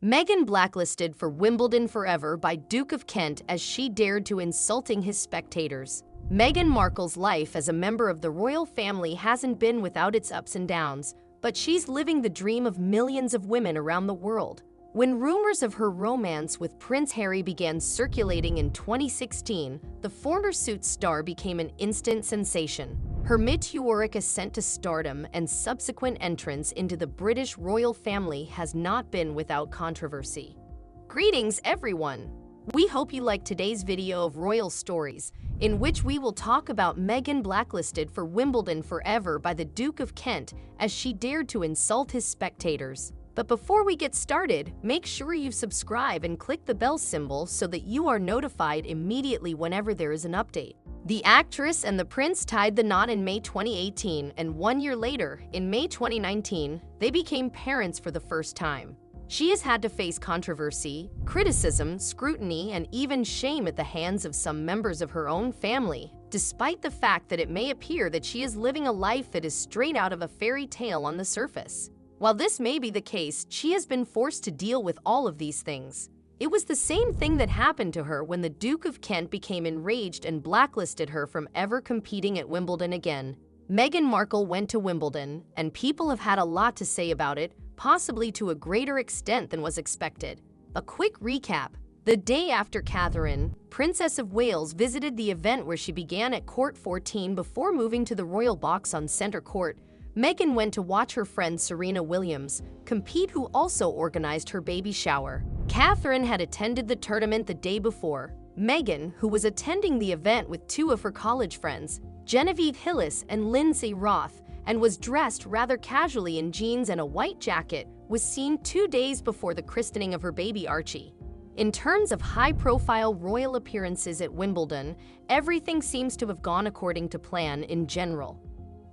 Meghan blacklisted for Wimbledon forever by Duke of Kent as she dared to insulting his spectators. Meghan Markle's life as a member of the royal family hasn't been without its ups and downs, but she's living the dream of millions of women around the world. When rumors of her romance with Prince Harry began circulating in 2016, the former Suits star became an instant sensation. Her meteoric ascent to stardom and subsequent entrance into the British royal family has not been without controversy. Greetings, everyone! We hope you liked today's video of royal stories, in which we will talk about Meghan blacklisted for Wimbledon forever by the Duke of Kent as she dared to insult his spectators. But before we get started, make sure you subscribe and click the bell symbol so that you are notified immediately whenever there is an update. The actress and the prince tied the knot in May 2018, and 1 year later, in May 2019, they became parents for the first time. She has had to face controversy, criticism, scrutiny, and even shame at the hands of some members of her own family, despite the fact that it may appear that she is living a life that is straight out of a fairy tale on the surface. While this may be the case, she has been forced to deal with all of these things. It was the same thing that happened to her when the Duke of Kent became enraged and blacklisted her from ever competing at Wimbledon again. Meghan Markle went to Wimbledon, and people have had a lot to say about it, possibly to a greater extent than was expected. A quick recap. The day after Catherine, Princess of Wales, visited the event where she began at Court 14 before moving to the royal box on Centre Court, Meghan went to watch her friend Serena Williams compete, who also organized her baby shower. Catherine had attended the tournament the day before. Meghan, who was attending the event with two of her college friends, Genevieve Hillis and Lindsay Roth, and was dressed rather casually in jeans and a white jacket, was seen 2 days before the christening of her baby Archie. In terms of high-profile royal appearances at Wimbledon, everything seems to have gone according to plan in general.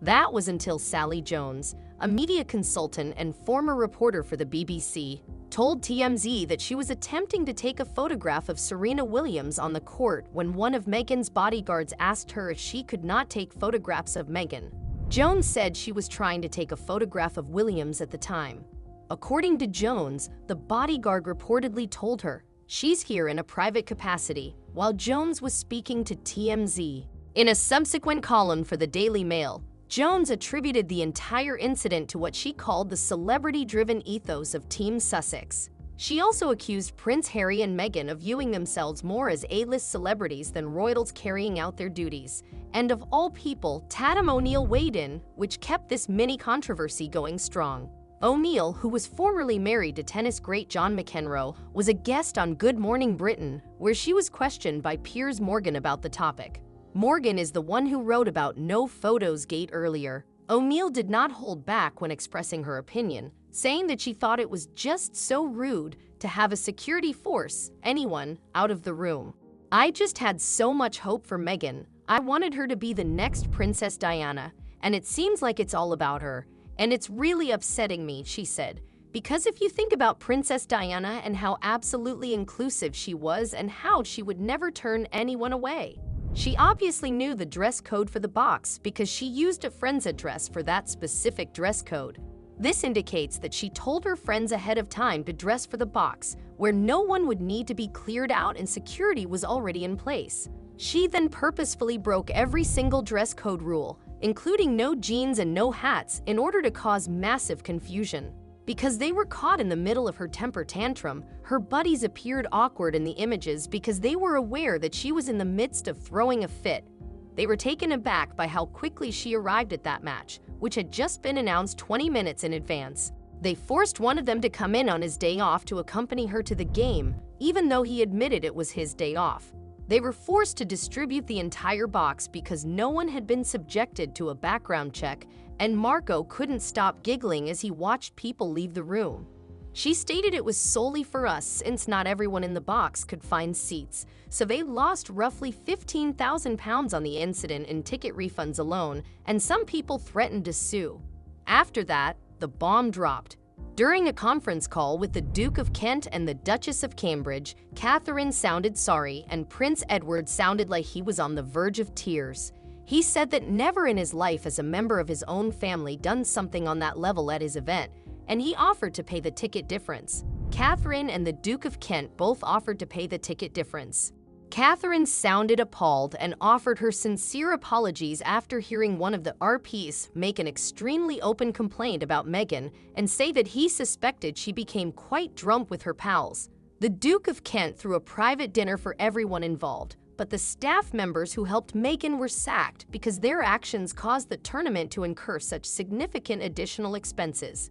That was until Sally Jones, a media consultant and former reporter for the BBC, told TMZ that she was attempting to take a photograph of Serena Williams on the court when one of Meghan's bodyguards asked her if she could not take photographs of Meghan. Jones said she was trying to take a photograph of Williams at the time. According to Jones, the bodyguard reportedly told her, "She's here in a private capacity," while Jones was speaking to TMZ. In a subsequent column for the Daily Mail, Jones attributed the entire incident to what she called the celebrity-driven ethos of Team Sussex. She also accused Prince Harry and Meghan of viewing themselves more as A-list celebrities than royals carrying out their duties. And of all people, Tatum O'Neil weighed in, which kept this mini-controversy going strong. O'Neil, who was formerly married to tennis great John McEnroe, was a guest on Good Morning Britain, where she was questioned by Piers Morgan about the topic. Morgan is the one who wrote about No Photos Gate earlier. O'Neil did not hold back when expressing her opinion, saying that she thought it was just so rude to have a security force, anyone, out of the room. "I just had so much hope for Meghan. I wanted her to be the next Princess Diana, and it seems like it's all about her. And it's really upsetting me," she said, "because if you think about Princess Diana and how absolutely inclusive she was and how she would never turn anyone away. She obviously knew the dress code for the box because she used a friend's address for that specific dress code. This indicates that she told her friends ahead of time to dress for the box, where no one would need to be cleared out and security was already in place. She then purposefully broke every single dress code rule, including no jeans and no hats, in order to cause massive confusion. Because they were caught in the middle of her temper tantrum, her buddies appeared awkward in the images because they were aware that she was in the midst of throwing a fit. They were taken aback by how quickly she arrived at that match, which had just been announced 20 minutes in advance. They forced one of them to come in on his day off to accompany her to the game, even though he admitted it was his day off. They were forced to distribute the entire box because no one had been subjected to a background check, and Marco couldn't stop giggling as he watched people leave the room. She stated it was solely for us since not everyone in the box could find seats, so they lost roughly £15,000 on the incident in ticket refunds alone, and some people threatened to sue. After that, the bomb dropped. During a conference call with the Duke of Kent and the Duchess of Cambridge, Catherine sounded sorry and Prince Edward sounded like he was on the verge of tears. He said that never in his life has a member of his own family done something on that level at his event, and he offered to pay the ticket difference. Catherine and the Duke of Kent both offered to pay the ticket difference. Catherine sounded appalled and offered her sincere apologies after hearing one of the RPs make an extremely open complaint about Meghan and say that he suspected she became quite drunk with her pals. The Duke of Kent threw a private dinner for everyone involved, but the staff members who helped Meghan were sacked because their actions caused the tournament to incur such significant additional expenses.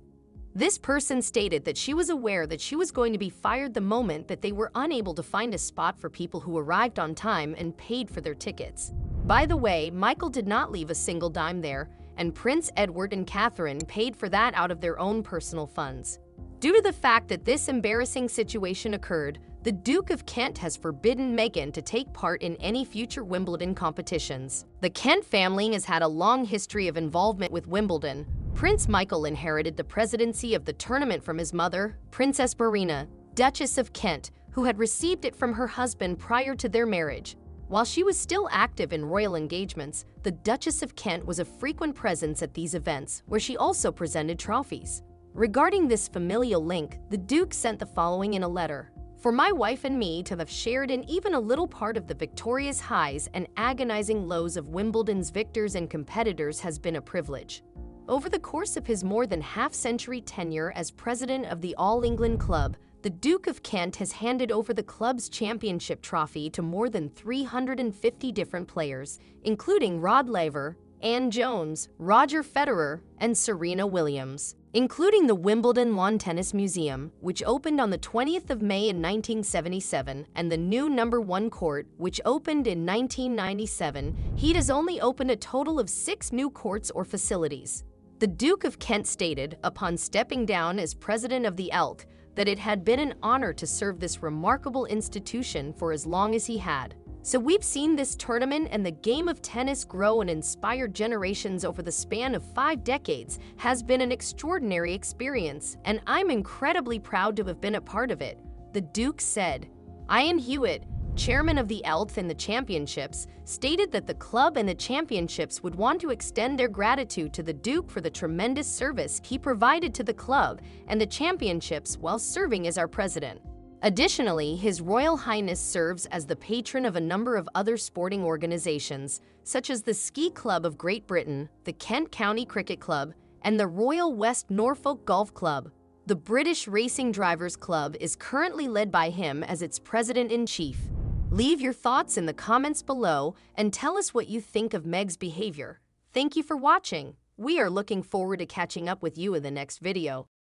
This person stated that she was aware that she was going to be fired the moment that they were unable to find a spot for people who arrived on time and paid for their tickets. By the way, Michael did not leave a single dime there, and Prince Edward and Catherine paid for that out of their own personal funds. Due to the fact that this embarrassing situation occurred, the Duke of Kent has forbidden Meghan to take part in any future Wimbledon competitions. The Kent family has had a long history of involvement with Wimbledon. Prince Michael inherited the presidency of the tournament from his mother, Princess Marina, Duchess of Kent, who had received it from her husband prior to their marriage. While she was still active in royal engagements, the Duchess of Kent was a frequent presence at these events, where she also presented trophies. Regarding this familial link, the Duke sent the following in a letter. For my wife and me to have shared in even a little part of the victorious highs and agonizing lows of Wimbledon's victors and competitors has been a privilege. Over the course of his more than half-century tenure as president of the All England Club, the Duke of Kent has handed over the club's championship trophy to more than 350 different players, including Rod Laver, Ann Jones, Roger Federer, and Serena Williams, including the Wimbledon Lawn Tennis Museum, which opened on the 20th of May in 1977, and the new No. 1 court, which opened in 1997. He has only opened a total of 6 new courts or facilities. The Duke of Kent stated, upon stepping down as president of the ELK, that it had been an honor to serve this remarkable institution for as long as he had. So we've seen this tournament and the game of tennis grow and inspire generations over the span of 5 decades has been an extraordinary experience, and I'm incredibly proud to have been a part of it, the Duke said. Ian Hewitt, chairman of the ELK and the championships, stated that the club and the championships would want to extend their gratitude to the Duke for the tremendous service he provided to the club and the championships while serving as our president. Additionally, His Royal Highness serves as the patron of a number of other sporting organizations, such as the Ski Club of Great Britain, the Kent County Cricket Club, and the Royal West Norfolk Golf Club. The British Racing Drivers Club is currently led by him as its president-in-chief. Leave your thoughts in the comments below and tell us what you think of Meg's behavior. Thank you for watching. We are looking forward to catching up with you in the next video.